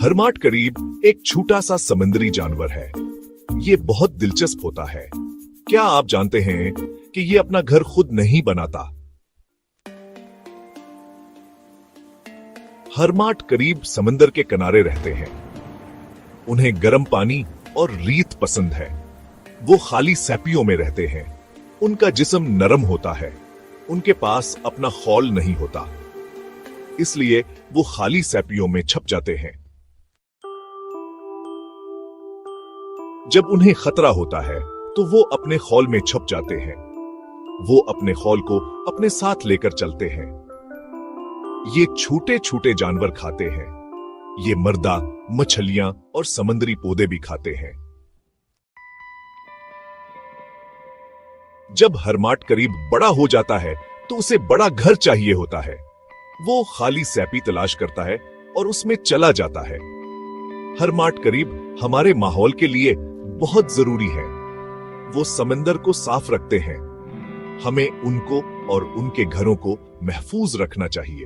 हरमाट करीब एक छोटा सा समुद्री जानवर है। ये बहुत दिलचस्प होता है। क्या आप जानते हैं कि ये अपना घर खुद नहीं बनाता? हरमाट करीब समंदर के किनारे रहते हैं। उन्हें गर्म पानी और रेत पसंद है। वो खाली सैपियों में रहते हैं। उनका जिस्म नरम होता है। उनके पास अपना खौल नहीं होता, इसलिए वो खाली सैपियों में छप जाते हैं। जब उन्हें खतरा होता है तो वो अपने खौल में छुप जाते हैं। वो अपने खौल को अपने साथ लेकर चलते हैं। ये छोटे छोटे जानवर खाते हैं। ये मर्दा, मछलियां और समुद्री पौधे भी खाते हैं। जब हरमाट करीब बड़ा हो जाता है तो उसे बड़ा घर चाहिए होता है। वो खाली सैपी तलाश करता है और उसमें चला जाता है। हरमाट करीब हमारे माहौल के लिए बहुत जरूरी है। वो समंदर को साफ रखते हैं। हमें उनको और उनके घरों को महफूज रखना चाहिए।